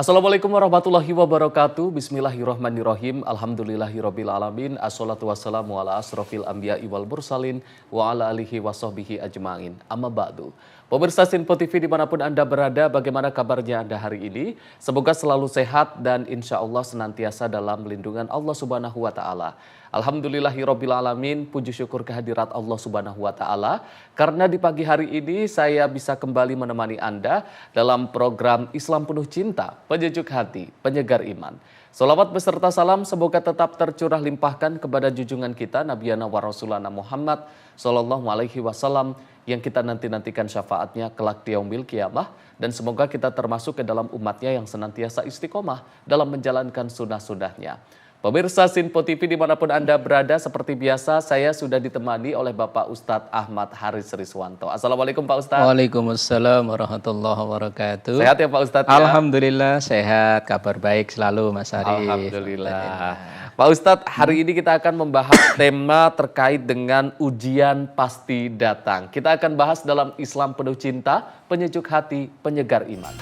Assalamualaikum warahmatullahi wabarakatuh. Bismillahirrahmanirrahim. Alhamdulillahirrabbilalamin. Assalatu wassalamu ala asrofil anbiya'i wal mursalin wa ala alihi wa sahbihi ajma'in. Amma ba'du. Pemirsa Sinpo TV dimanapun Anda berada, bagaimana kabarnya Anda hari ini? Semoga selalu sehat dan insya Allah senantiasa dalam lindungan Allah Subhanahu wa Ta'ala. Alhamdulillahirrabbilalamin, puji syukur kehadirat Allah Subhanahu wa Ta'ala. Karena di pagi hari ini saya bisa kembali menemani Anda dalam program Islam Penuh Cinta, penyejuk hati, penyegar iman. Salawat beserta salam semoga tetap tercurah limpahkan kepada junjungan kita Nabi wa Rasulana Muhammad Sallallahu Alaihi Wasallam yang kita nantikan syafaatnya kelak di yaumil qiyamah, dan semoga kita termasuk ke dalam umatnya yang senantiasa istiqomah dalam menjalankan sunnah-sunnahnya. Pemirsa Sinpo TV dimanapun Anda berada, seperti biasa saya sudah ditemani oleh Bapak Ustadz Ahmad Haris Riswanto. Assalamualaikum Pak Ustadz. Waalaikumsalam warahmatullahi wabarakatuh. Sehat ya Pak Ustadz? Alhamdulillah sehat, kabar baik selalu Mas Haris. Alhamdulillah. Pak Ustadz, hari ini kita akan membahas tema terkait dengan ujian pasti datang. Kita akan bahas dalam Islam Penuh Cinta, penyejuk hati, penyegar iman.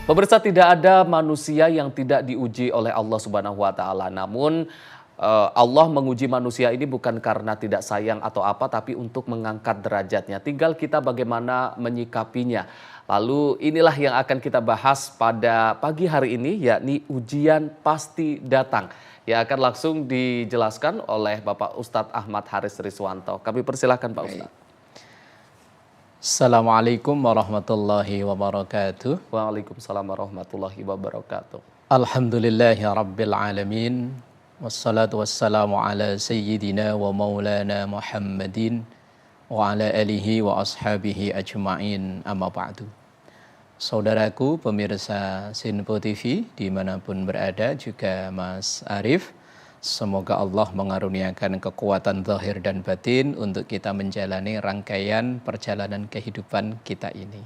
Pemirsa, tidak ada manusia yang tidak diuji oleh Allah Subhanahu wa Ta'ala. Namun Allah menguji manusia ini bukan karena tidak sayang atau apa, tapi untuk mengangkat derajatnya. Tinggal kita bagaimana menyikapinya. Lalu inilah yang akan kita bahas pada pagi hari ini, yakni ujian pasti datang. Yang akan langsung dijelaskan oleh Bapak Ustadz Ahmad Haris Riswanto. Kami persilahkan Pak Ustadz. Assalamualaikum warahmatullahi wabarakatuh. Waalaikumsalam warahmatullahi wabarakatuh. Alhamdulillahi rabbil alamin. Wassalatu wassalamu ala sayyidina wa maulana Muhammadin wa ala alihi wa ashabihi ajma'in, amma ba'du. Saudaraku pemirsa Sinpo TV dimanapun berada, juga Mas Arif, semoga Allah mengaruniakan kekuatan zahir dan batin untuk kita menjalani rangkaian perjalanan kehidupan kita ini.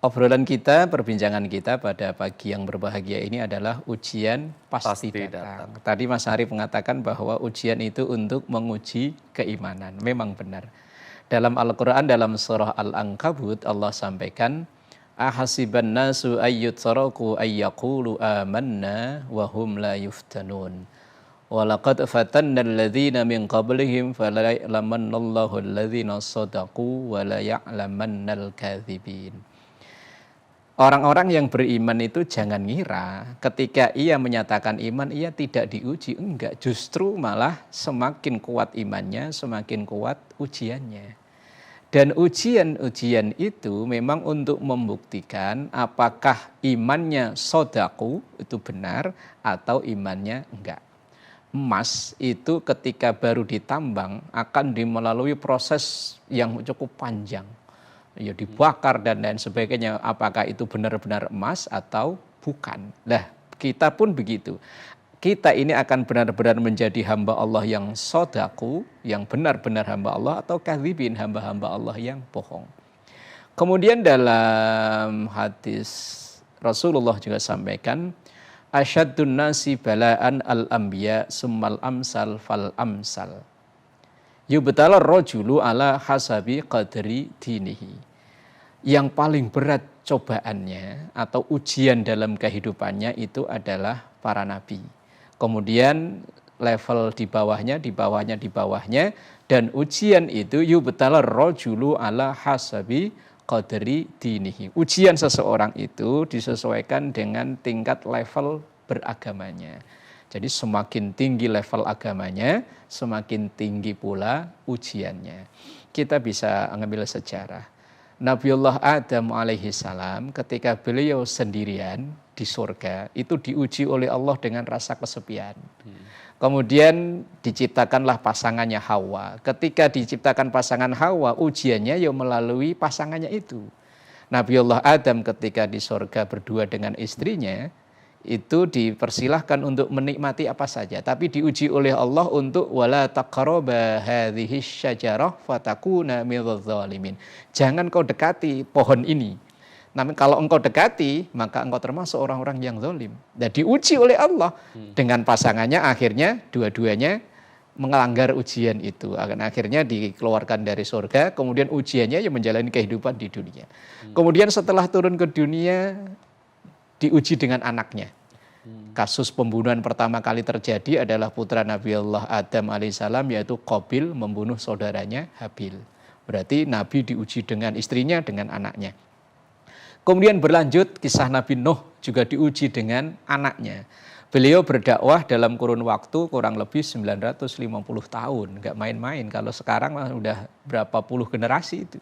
Obrolan kita, perbincangan kita pada pagi yang berbahagia ini adalah ujian pasti datang. Tadi Mas Arif mengatakan bahwa ujian itu untuk menguji keimanan. Memang benar. Dalam Al-Quran, dalam surah Al-Ankabut, Allah sampaikan, ahasiban nasu ayyutsaraku ayyaqulu amanna wa hum la yuftanun. Walaqad fatanna alladhina min qablihim fala ya'lamannallahu alladhina sadaqu wa la ya'lamannal kadzibin. Orang-orang yang beriman itu jangan ngira ketika ia menyatakan iman ia tidak diuji. Enggak, justru malah semakin kuat imannya, semakin kuat ujiannya. Dan ujian-ujian itu memang untuk membuktikan apakah imannya sodaku itu benar atau imannya enggak. Emas itu ketika baru ditambang akan melalui proses yang cukup panjang. Ya dibakar dan lain sebagainya, apakah itu benar-benar emas atau bukan. Lah, kita pun begitu. Kita ini akan benar-benar menjadi hamba Allah yang sodaku, yang benar-benar hamba Allah, atau kadzibin, hamba-hamba Allah yang bohong. Kemudian dalam hadis Rasulullah juga sampaikan, asyaddun nasi bala'an al-anbiya summal amsal fal amsal. Yubtalar rajulu ala hasabi qadri dinihi. Yang paling berat cobaannya atau ujian dalam kehidupannya itu adalah para nabi. Kemudian level di bawahnya, dan ujian itu yubtalar rajulu ala hasabi qadri dinihi. Ujian seseorang itu disesuaikan dengan tingkat level beragamanya. Jadi semakin tinggi level agamanya, semakin tinggi pula ujiannya. Kita bisa mengambil sejarah. Nabiullah Adam alaihi salam ketika beliau sendirian di surga, itu diuji oleh Allah dengan rasa kesepian. Kemudian diciptakanlah pasangannya Hawa. Ketika diciptakan pasangan Hawa, ujiannya ya melalui pasangannya itu. Nabiullah Adam ketika di surga berdua dengan istrinya, itu dipersilahkan untuk menikmati apa saja, tapi diuji oleh Allah untuk wala taqraba hadhihi syajarah fatakuna minadh dhalimin. Jangan kau dekati pohon ini. Namun kalau engkau dekati, maka engkau termasuk orang-orang yang zalim. Dan diuji oleh Allah dengan pasangannya, akhirnya dua-duanya melanggar ujian itu. Akhirnya dikeluarkan dari surga, kemudian ujiannya yang menjalani kehidupan di dunia. Kemudian setelah turun ke dunia, diuji dengan anaknya. Kasus pembunuhan pertama kali terjadi adalah putra Nabi Allah Adam alaihissalam, yaitu Qabil membunuh saudaranya Habil. Berarti Nabi diuji dengan istrinya, dengan anaknya. Kemudian berlanjut kisah Nabi Nuh juga diuji dengan anaknya. Beliau berdakwah dalam kurun waktu kurang lebih 950 tahun. Nggak main-main, kalau sekarang udah berapa puluh generasi itu.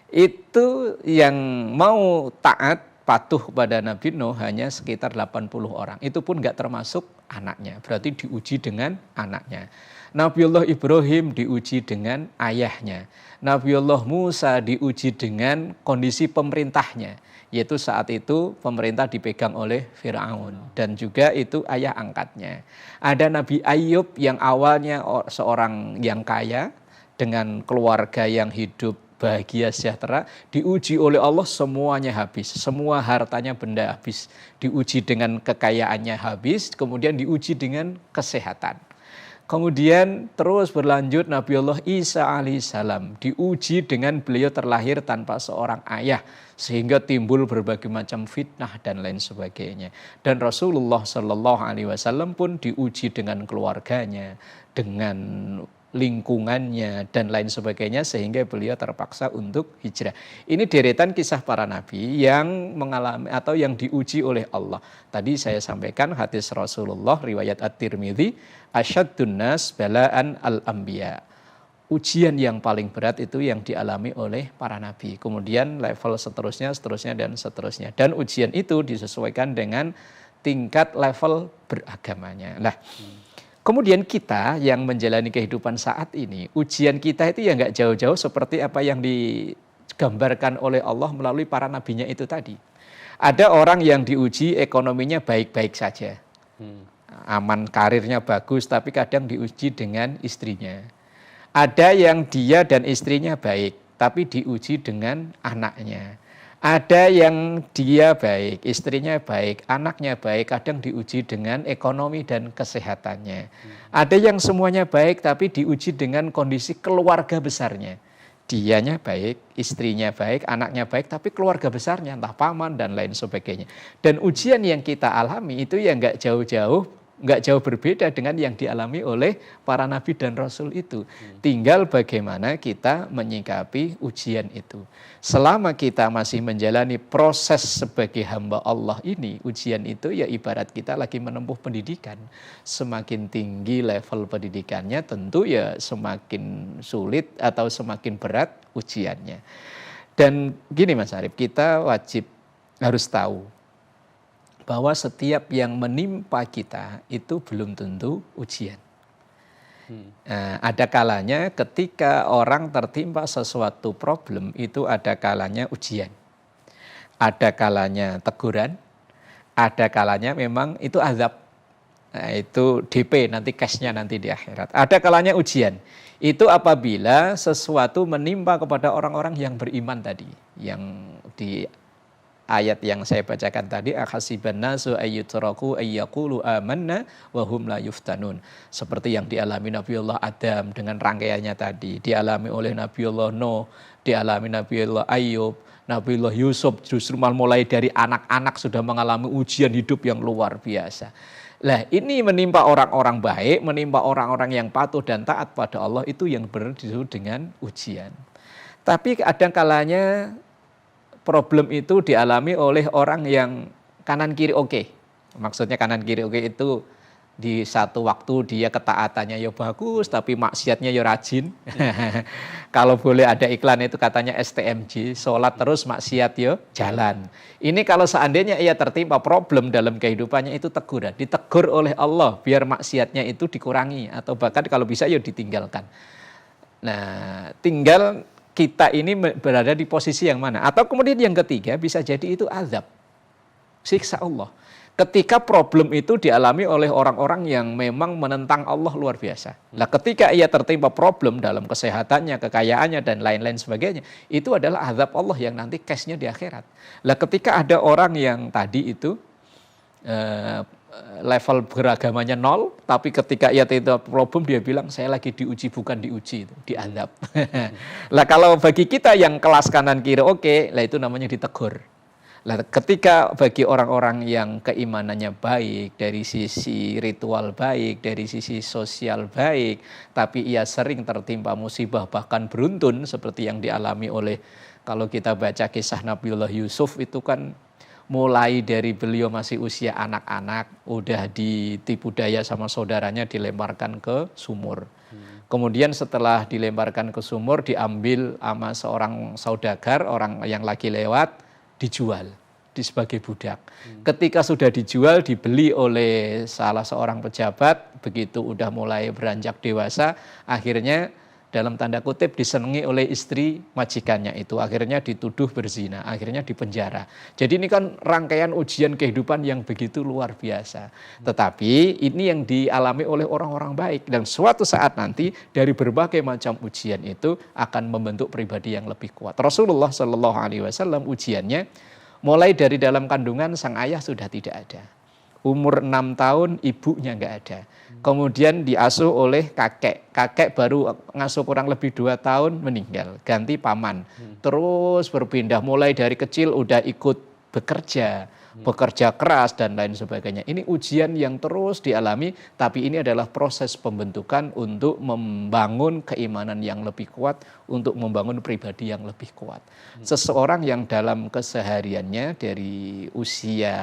Itu yang mau taat, patuh kepada Nabi Nuh hanya sekitar 80 orang. Itu pun nggak termasuk anaknya, berarti diuji dengan anaknya. Nabiullah Ibrahim diuji dengan ayahnya. Nabiullah Musa diuji dengan kondisi pemerintahnya, yaitu saat itu pemerintah dipegang oleh Firaun dan juga itu ayah angkatnya. Ada Nabi Ayub yang awalnya seorang yang kaya dengan keluarga yang hidup bahagia sejahtera, diuji oleh Allah semuanya habis, semua hartanya benda habis, diuji dengan kekayaannya habis, kemudian diuji dengan kesehatan. Kemudian terus berlanjut Nabi Allah Isa alaihissalam diuji dengan beliau terlahir tanpa seorang ayah sehingga timbul berbagai macam fitnah dan lain sebagainya. Dan Rasulullah Shallallahu Alaihi Wasallam pun diuji dengan keluarganya, dengan lingkungannya dan lain sebagainya sehingga beliau terpaksa untuk hijrah. Ini deretan kisah para nabi yang mengalami atau yang diuji oleh Allah. Tadi saya sampaikan hadis Rasulullah riwayat At-Tirmidzi, asyaddun nas bala'an al-anbiya. Ujian yang paling berat itu yang dialami oleh para nabi. Kemudian level seterusnya dan seterusnya. Dan ujian itu disesuaikan dengan tingkat level beragamanya. Nah, kemudian kita yang menjalani kehidupan saat ini, ujian kita itu ya nggak jauh-jauh seperti apa yang digambarkan oleh Allah melalui para nabinya itu tadi. Ada orang yang diuji ekonominya baik-baik saja, aman, karirnya bagus, tapi kadang diuji dengan istrinya. Ada yang dia dan istrinya baik, tapi diuji dengan anaknya. Ada yang dia baik, istrinya baik, anaknya baik, kadang diuji dengan ekonomi dan kesehatannya. Ada yang semuanya baik, tapi diuji dengan kondisi keluarga besarnya. Dianya baik, istrinya baik, anaknya baik, tapi keluarga besarnya, entah paman dan lain sebagainya. Dan ujian yang kita alami itu ya nggak jauh berbeda dengan yang dialami oleh para nabi dan rasul itu. Tinggal bagaimana kita menyikapi ujian itu. Selama kita masih menjalani proses sebagai hamba Allah ini, ujian itu ya ibarat kita lagi menempuh pendidikan. Semakin tinggi level pendidikannya tentu ya semakin sulit atau semakin berat ujiannya. Dan gini Mas Arief, kita wajib harus tahu bahwa setiap yang menimpa kita itu belum tentu ujian. Ada kalanya ketika orang tertimpa sesuatu problem itu ada kalanya ujian. Ada kalanya teguran, ada kalanya memang itu azab. Nah, itu DP nanti cashnya nanti di akhirat. Ada kalanya ujian. Itu apabila sesuatu menimpa kepada orang-orang yang beriman tadi, yang di ayat yang saya bacakan tadi, akhasiban nasu ayyutraku ayyaqulu amanna wa hum la yuftanun. Seperti yang dialami Nabiullah Adam dengan rangkaiannya tadi, dialami oleh Nabiullah Nuh, dialami Nabiullah Ayub, Nabiullah Yusuf, justru mulai dari anak-anak sudah mengalami ujian hidup yang luar biasa. Lah, ini menimpa orang-orang baik, menimpa orang-orang yang patuh dan taat pada Allah, itu yang benar disebut dengan ujian. Tapi kadang kalanya problem itu dialami oleh orang yang kanan kiri oke. Maksudnya kanan kiri oke itu di satu waktu dia ketaatannya ya bagus, tapi maksiatnya ya rajin. Kalau boleh ada iklan itu katanya STMJ, sholat terus maksiat ya jalan. Ini kalau seandainya ia tertimpa problem dalam kehidupannya itu teguran. Ditegur oleh Allah biar maksiatnya itu dikurangi atau bahkan kalau bisa ya ditinggalkan. Nah, tinggal kita ini berada di posisi yang mana. Atau kemudian yang ketiga bisa jadi itu azab, siksa Allah. Ketika problem itu dialami oleh orang-orang yang memang menentang Allah luar biasa. Nah, ketika ia tertimpa problem dalam kesehatannya, kekayaannya, dan lain-lain sebagainya, itu adalah azab Allah yang nanti cashnya di akhirat. Nah, ketika ada orang yang tadi itu level beragamanya 0, tapi ketika ia tidak problem dia bilang saya lagi diuji bukan diuji, itu diadab. Lah kalau bagi kita yang kelas kanan kiri oke, lah itu namanya ditegur. Lah ketika bagi orang-orang yang keimanannya baik, dari sisi ritual baik, dari sisi sosial baik, tapi ia sering tertimpa musibah bahkan beruntun seperti yang dialami oleh, kalau kita baca kisah Nabiullah Yusuf itu kan mulai dari beliau masih usia anak-anak udah ditipu daya sama saudaranya, dilemparkan ke sumur. Kemudian setelah dilemparkan ke sumur diambil sama seorang saudagar, orang yang lagi lewat, dijual sebagai budak. Ketika sudah dijual, dibeli oleh salah seorang pejabat, begitu udah mulai beranjak dewasa, akhirnya dalam tanda kutip disenangi oleh istri majikannya itu, akhirnya dituduh berzina, akhirnya dipenjara. Jadi ini kan rangkaian ujian kehidupan yang begitu luar biasa. Tetapi ini yang dialami oleh orang-orang baik, dan suatu saat nanti dari berbagai macam ujian itu akan membentuk pribadi yang lebih kuat. Rasulullah Shallallahu Alaihi Wasallam ujiannya mulai dari dalam kandungan sang ayah sudah tidak ada. Umur 6 tahun ibunya nggak ada. Kemudian diasuh oleh kakek. Kakek baru ngasuh kurang lebih 2 tahun meninggal. Ganti paman. Terus berpindah mulai dari kecil udah ikut bekerja keras dan lain sebagainya. Ini ujian yang terus dialami, tapi ini adalah proses pembentukan untuk membangun keimanan yang lebih kuat, untuk membangun pribadi yang lebih kuat. Seseorang yang dalam kesehariannya dari usia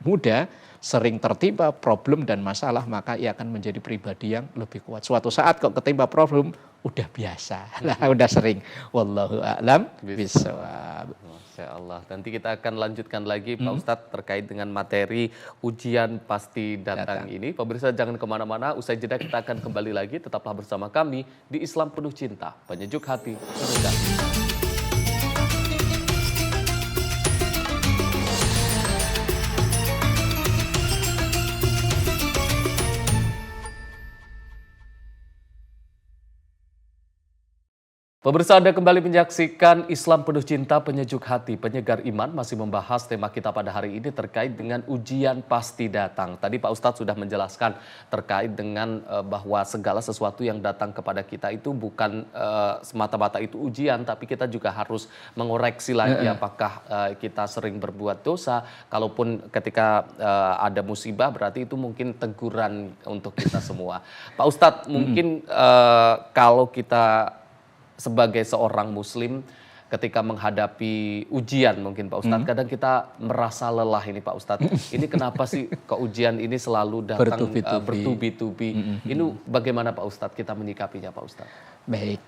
muda sering tertimpa problem dan masalah, maka ia akan menjadi pribadi yang lebih kuat. Suatu saat kok ketimpa problem, udah biasa, udah sering. Wallahu a'lam bishawab. Masya Allah. Nanti kita akan lanjutkan lagi Pak Ustadz terkait dengan materi ujian pasti datang ini. Pemirsa jangan kemana-mana, usai jeda kita akan kembali lagi. Tetaplah bersama kami di Islam Penuh Cinta, penyejuk hati, penuh kasih. Pemirsa, Anda kembali menyaksikan Islam Penuh Cinta, penyejuk hati, penyegar iman, masih membahas tema kita pada hari ini terkait dengan ujian pasti datang. Tadi Pak Ustadz sudah menjelaskan terkait dengan bahwa segala sesuatu yang datang kepada kita itu bukan semata-mata itu ujian, tapi kita juga harus mengoreksi lagi apakah kita sering berbuat dosa. Kalaupun ketika ada musibah, berarti itu mungkin teguran untuk kita semua. Pak Ustadz, mungkin kalau kita sebagai seorang muslim ketika menghadapi ujian mungkin Pak Ustadz, kadang kita merasa lelah ini Pak Ustadz. Ini kenapa sih kok ujian ini selalu datang bertubi-tubi? Ini bagaimana Pak Ustadz kita menyikapinya Pak Ustadz? Baik,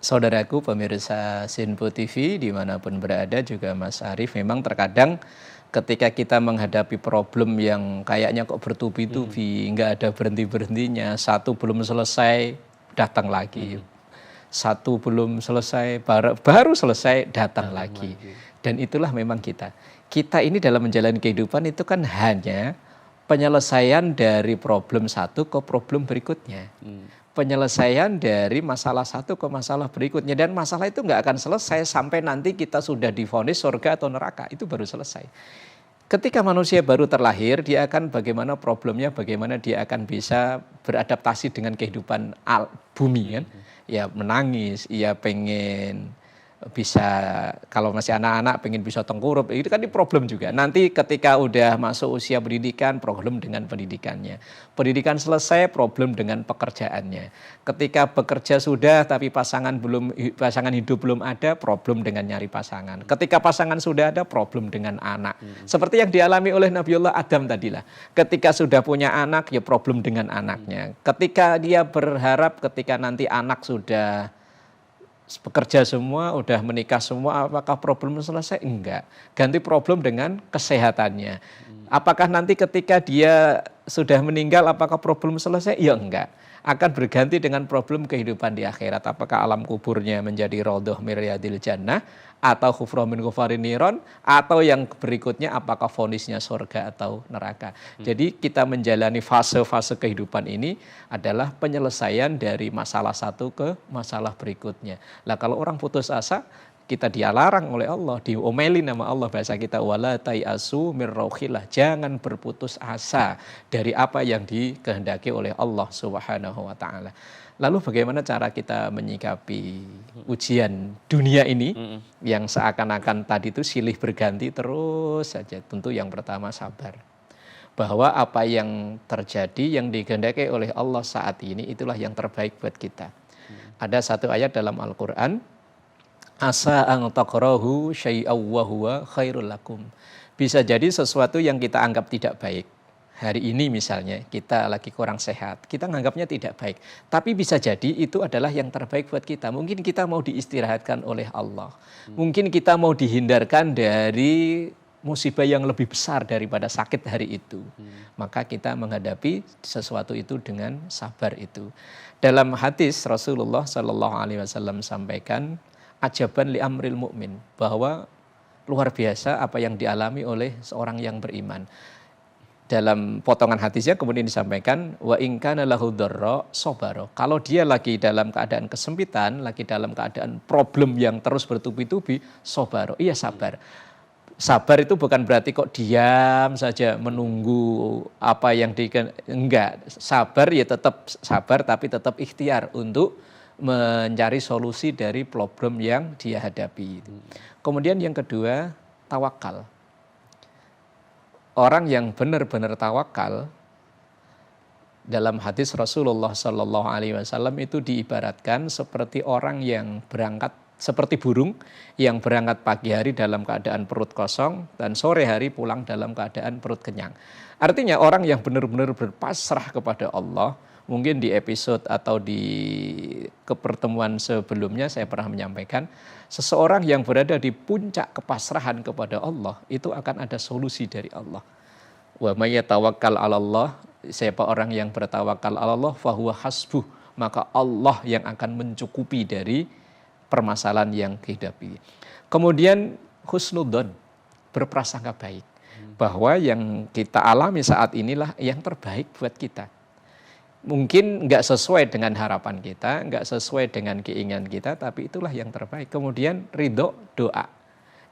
saudaraku pemirsa Sinpo TV dimanapun berada, juga Mas Arief, memang terkadang ketika kita menghadapi problem yang kayaknya kok bertubi-tubi, nggak ada berhenti-berhentinya, satu belum selesai datang lagi. Satu belum selesai, baru selesai, datang lagi. Dan itulah memang kita. Kita ini dalam menjalani kehidupan itu kan hanya penyelesaian dari problem satu ke problem berikutnya. Penyelesaian dari masalah satu ke masalah berikutnya. Dan masalah itu nggak akan selesai sampai nanti kita sudah divonis surga atau neraka. Itu baru selesai. Ketika manusia baru terlahir, dia akan bagaimana problemnya, bagaimana dia akan bisa beradaptasi dengan kehidupan bumi kan. Ya menangis, ia pengen bisa, kalau masih anak-anak pengen bisa tengkurup, itu kan problem juga. Nanti ketika udah masuk usia pendidikan, problem dengan pendidikannya. Pendidikan selesai, problem dengan pekerjaannya. Ketika bekerja sudah tapi pasangan hidup belum ada, problem dengan nyari pasangan. Ketika pasangan sudah ada, problem dengan anak. Seperti yang dialami oleh Nabiullah Adam tadilah. Ketika sudah punya anak, ya problem dengan anaknya. Ketika dia berharap ketika nanti anak sudah bekerja semua, udah menikah semua, apakah problem selesai? Enggak. Ganti problem dengan kesehatannya. Apakah nanti ketika dia sudah meninggal, apakah problem selesai? Ya enggak. Akan berganti dengan problem kehidupan di akhirat. Apakah alam kuburnya menjadi raudhah min riyadil jannah, atau khufrah min ghufarin niron, atau yang berikutnya apakah vonisnya surga atau neraka. Jadi kita menjalani fase-fase kehidupan ini adalah penyelesaian dari masalah satu ke masalah berikutnya. Lah kalau orang putus asa, kita dilarang oleh Allah, diomelin sama Allah, bahasa kita wala tayasu mir rauhillah, jangan berputus asa dari apa yang dikehendaki oleh Allah Subhanahu wa taala. Lalu bagaimana cara kita menyikapi ujian dunia ini yang seakan-akan tadi itu silih berganti terus saja? Tentu yang pertama sabar. Bahwa apa yang terjadi, yang dikehendaki oleh Allah saat ini, itulah yang terbaik buat kita. Ada satu ayat dalam Al-Quran, asa an takrahu syai'aw wa huwa khairul lakum. Bisa jadi sesuatu yang kita anggap tidak baik. Hari ini misalnya kita lagi kurang sehat, kita menganggapnya tidak baik. Tapi bisa jadi itu adalah yang terbaik buat kita. Mungkin kita mau diistirahatkan oleh Allah. Mungkin kita mau dihindarkan dari musibah yang lebih besar daripada sakit hari itu. Maka kita menghadapi sesuatu itu dengan sabar itu. Dalam hadis Rasulullah SAW sampaikan, ajaban li amril mu'min, bahwa luar biasa apa yang dialami oleh seorang yang beriman. Dalam potongan hadisnya kemudian disampaikan, wa in kana lahu dharra sabara. Kalau dia lagi dalam keadaan kesempitan, lagi dalam keadaan problem yang terus bertubi-tubi, sabara, iya sabar. Sabar itu bukan berarti kok diam saja menunggu apa yang enggak. Sabar ya tetap sabar, tapi tetap ikhtiar untuk mencari solusi dari problem yang dia hadapi. Kemudian yang kedua, tawakal. Orang yang benar-benar tawakal, dalam hadis Rasulullah SAW itu diibaratkan seperti orang yang berangkat, seperti burung yang berangkat pagi hari dalam keadaan perut kosong dan sore hari pulang dalam keadaan perut kenyang. Artinya orang yang benar-benar berpasrah kepada Allah. Mungkin di episode atau di pertemuan sebelumnya saya pernah menyampaikan, seseorang yang berada di puncak kepasrahan kepada Allah itu akan ada solusi dari Allah. Wa may yatawakkal 'ala Allah, siapa orang yang bertawakal 'ala Allah fahuwa hasbuh, maka Allah yang akan mencukupi dari permasalahan yang dihadapi. Kemudian husnudzon, berprasangka baik bahwa yang kita alami saat inilah yang terbaik buat kita. Mungkin nggak sesuai dengan harapan kita, nggak sesuai dengan keinginan kita, tapi itulah yang terbaik. Kemudian ridho, doa.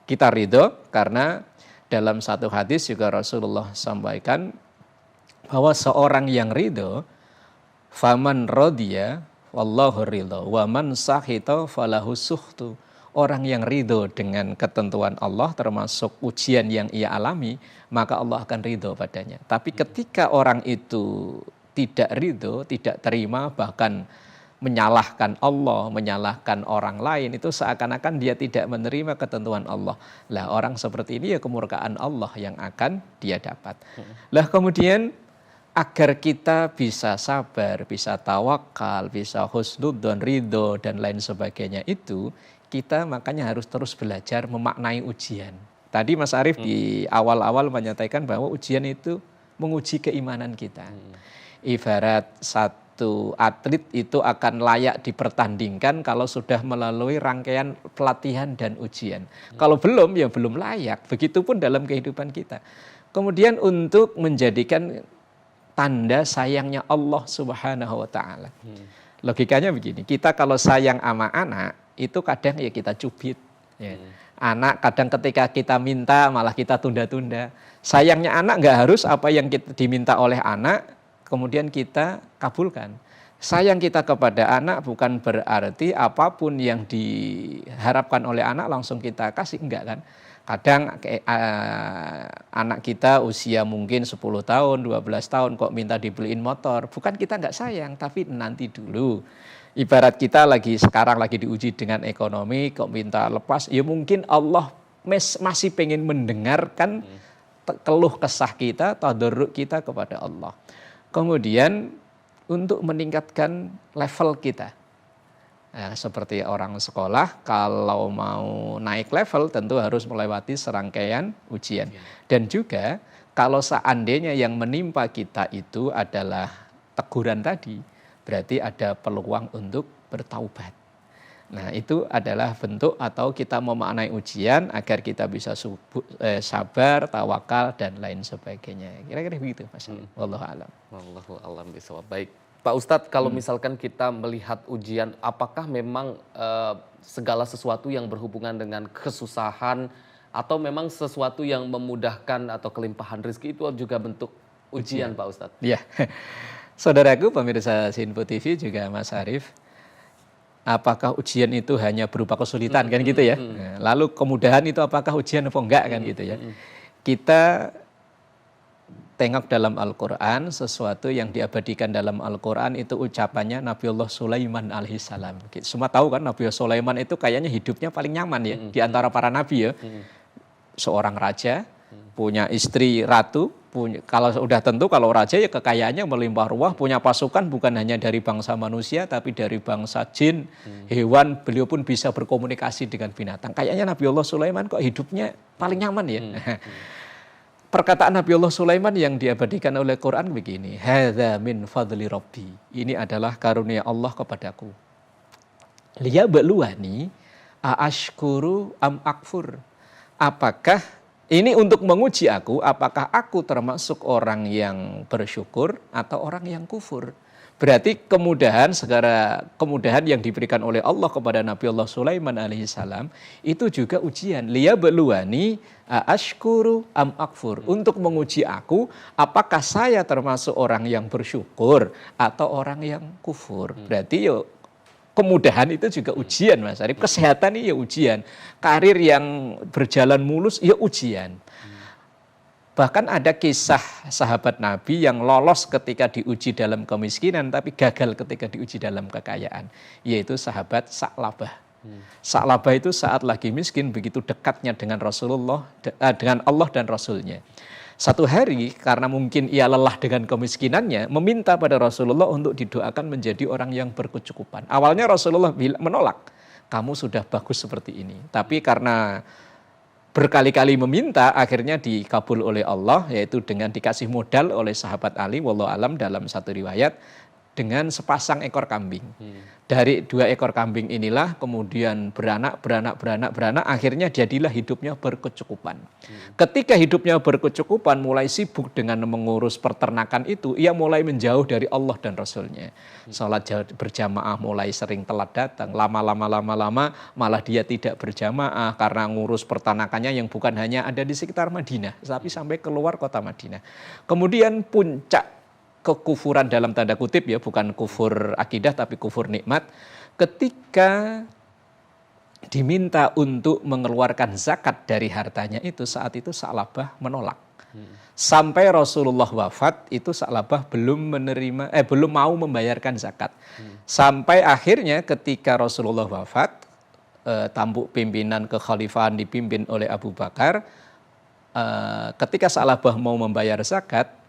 Kita ridho karena dalam satu hadis juga Rasulullah sampaikan bahwa seorang yang ridho, faman rodiya wallahu ridho, waman sahito falahu suhtu. Orang yang ridho dengan ketentuan Allah termasuk ujian yang ia alami, maka Allah akan ridho padanya. Tapi ketika orang itu tidak ridho, tidak terima, bahkan menyalahkan Allah, menyalahkan orang lain, itu seakan-akan dia tidak menerima ketentuan Allah. Lah orang seperti ini ya kemurkaan Allah yang akan dia dapat. Lah kemudian agar kita bisa sabar, bisa tawakal, bisa husnudzon, ridho dan lain sebagainya itu, kita makanya harus terus belajar memaknai ujian. Tadi Mas Arief di awal-awal menyatakan bahwa ujian itu menguji keimanan kita. Ibarat satu atlet itu akan layak dipertandingkan kalau sudah melalui rangkaian pelatihan dan ujian. Kalau belum, ya belum layak. Begitupun dalam kehidupan kita. Kemudian untuk menjadikan tanda sayangnya Allah Subhanahu wa ta'ala. Logikanya begini, kita kalau sayang sama anak, itu kadang ya kita cubit. Ya. Anak kadang ketika kita minta malah kita tunda-tunda. Sayangnya anak nggak harus apa yang kita diminta oleh anak, kemudian kita kabulkan. Sayang kita kepada anak bukan berarti apapun yang diharapkan oleh anak langsung kita kasih, enggak kan. Kadang anak kita usia mungkin 10 tahun, 12 tahun kok minta dibeliin motor. Bukan kita enggak sayang, tapi nanti dulu. Ibarat kita sekarang lagi diuji dengan ekonomi, kok minta lepas. Ya mungkin Allah masih pengen mendengarkan keluh kesah kita, tadarruk kita kepada Allah. Kemudian untuk meningkatkan level kita. Nah, seperti orang sekolah, kalau mau naik level tentu harus melewati serangkaian ujian. Dan juga kalau seandainya yang menimpa kita itu adalah teguran tadi, berarti ada peluang untuk bertaubat. Nah itu adalah bentuk atau kita memaknai ujian agar kita bisa sabar, tawakal dan lain sebagainya. Kira-kira begitu Mas. Wallahu a'lam. Wallahu a'lam bishawab. Baik. Pak Ustadz, kalau misalkan kita melihat ujian, apakah memang segala sesuatu yang berhubungan dengan kesusahan atau memang sesuatu yang memudahkan atau kelimpahan rezeki itu juga bentuk ujian, Pak Ustadz? Ya, saudaraku pemirsa Sinpo TV juga Mas Arief, apakah ujian itu hanya berupa kesulitan kan gitu ya? Nah, lalu kemudahan itu apakah ujian apa enggak kan gitu ya? Kita tengok dalam Al-Quran, sesuatu yang diabadikan dalam Al-Quran itu ucapannya Nabiullah Sulaiman alaihissalam. Semua tahu kan Nabiullah Sulaiman itu kayaknya hidupnya paling nyaman ya di antara para nabi ya. Seorang raja, punya istri ratu, kalau sudah tentu kalau raja ya kekayaannya melimpah ruah, punya pasukan bukan hanya dari bangsa manusia tapi dari bangsa jin, hewan, beliau pun bisa berkomunikasi dengan binatang. Kayaknya Nabiullah Sulaiman kok hidupnya paling nyaman ya. Perkataan Nabiullah Sulaiman yang diabadikan oleh Quran begini, hadza min fadli rabbi. Ini adalah karunia Allah kepadaku. Liyabluwani aashkuru am akfur. Apakah ini untuk menguji aku, apakah aku termasuk orang yang bersyukur atau orang yang kufur? Berarti kemudahan yang diberikan oleh Allah kepada Nabiullah Sulaiman alaihissalam itu juga ujian. Liyabluwani aashkuru am akfur. Untuk menguji aku, apakah saya termasuk orang yang bersyukur atau orang yang kufur? Berarti yuk kemudahan itu juga ujian, Mas Arief. Kesehatan ini ya ujian. Karir yang berjalan mulus ya ujian. Bahkan ada kisah sahabat Nabi yang lolos ketika diuji dalam kemiskinan tapi gagal ketika diuji dalam kekayaan, yaitu sahabat Sa'labah. Sa'labah itu saat lagi miskin begitu dekatnya dengan Rasulullah, dengan Allah dan Rasulnya. Satu hari karena mungkin ia lelah dengan kemiskinannya, meminta pada Rasulullah untuk didoakan menjadi orang yang berkecukupan. Awalnya Rasulullah menolak, kamu sudah bagus seperti ini. Tapi karena berkali-kali meminta, akhirnya dikabul oleh Allah, yaitu dengan dikasih modal oleh sahabat Ali, wallahu alam dalam satu riwayat, dengan sepasang ekor kambing. Dari 2 ekor kambing inilah kemudian beranak, akhirnya jadilah hidupnya berkecukupan. Ketika hidupnya berkecukupan, mulai sibuk dengan mengurus peternakan itu, ia mulai menjauh dari Allah dan Rasulnya. Salat berjamaah mulai sering telat datang, lama-lama malah dia tidak berjamaah karena ngurus peternakannya yang bukan hanya ada di sekitar Madinah, tapi sampai keluar kota Madinah. Kemudian puncak kekufuran dalam tanda kutip ya, bukan kufur akidah tapi kufur nikmat, ketika diminta untuk mengeluarkan zakat dari hartanya itu, saat itu Sa'labah menolak. Sampai Rasulullah wafat itu Sa'labah belum mau membayarkan zakat. Sampai akhirnya ketika Rasulullah wafat, tampuk pimpinan kekhalifahan dipimpin oleh Abu Bakar, ketika Sa'labah mau membayar zakat,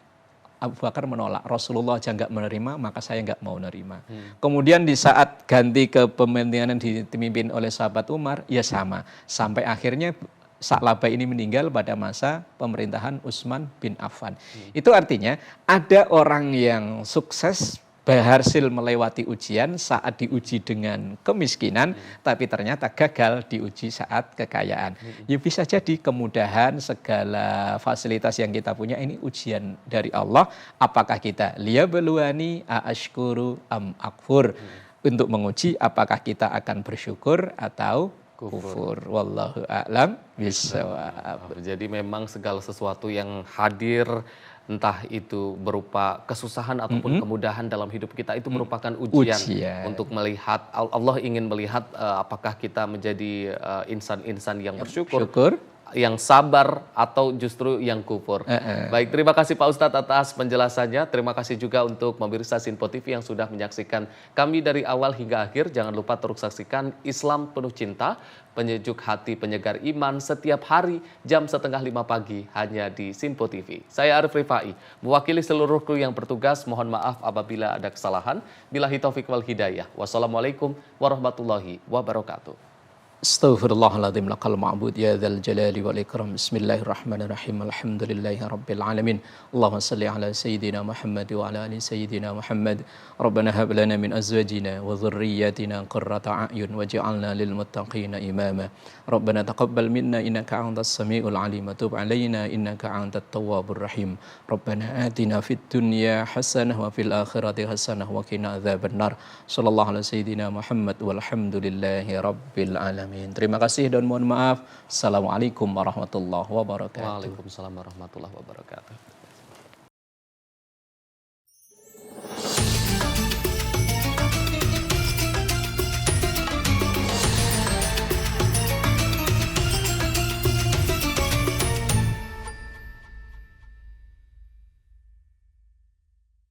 Abu Bakar menolak, Rasulullah aja nggak menerima, maka saya nggak mau nerima. Kemudian di saat ganti kepemimpinan dipimpin oleh sahabat Umar, ya sama. Sampai akhirnya Sa'labah ini meninggal pada masa pemerintahan Utsman bin Affan. Itu artinya ada orang yang sukses berhasil melewati ujian saat diuji dengan kemiskinan, tapi ternyata gagal diuji saat kekayaan. Ya bisa jadi kemudahan segala fasilitas yang kita punya ini ujian dari Allah. Apakah kita liyabluwani aashkuru am akfur, untuk menguji apakah kita akan bersyukur atau kufur. Wallahu a'lam bishawab. Jadi memang segala sesuatu yang hadir, entah itu berupa kesusahan ataupun kemudahan dalam hidup kita, itu merupakan ujian untuk melihat, Allah ingin melihat apakah kita menjadi insan-insan yang bersyukur, yang sabar, atau justru yang kufur. Baik, terima kasih Pak Ustadz atas penjelasannya. Terima kasih juga untuk pemirsa Sinpo TV yang sudah menyaksikan kami dari awal hingga akhir. Jangan lupa terus saksikan Islam Penuh Cinta, penyejuk hati, penyegar iman, setiap hari jam 4:30 pagi hanya di Sinpo TV. Saya Arief Rifai, mewakili seluruh kru yang bertugas, mohon maaf apabila ada kesalahan. Billahi taufiq wal hidayah. Wassalamualaikum warahmatullahi wabarakatuh. Astaghfirullahaladzim lakal ma'bud ya dzal jalali wal ikram. Bismillahirrahmanirrahim. Alhamdulillahi rabbil alamin. Allahumma salli ala sayyidina Muhammad wa ala ali sayyidina Muhammad. Rabbana hab lana min azwajina wa dhurriyyatina qurrata a'yun waj'alna lil muttaqina imama. Rabbana taqabbal minna innaka antas samiul alim wa tub alaina innaka antat tawwabur rahim. Rabbana atina fid dunya hasanah wa fil akhirati hasanah wa qina adzabannar. Sallallahu ala sayyidina Muhammad walhamdulillahi rabbil alamin. Terima kasih dan mohon maaf. Assalamualaikum warahmatullahi wabarakatuh. Waalaikumsalam warahmatullahi wabarakatuh.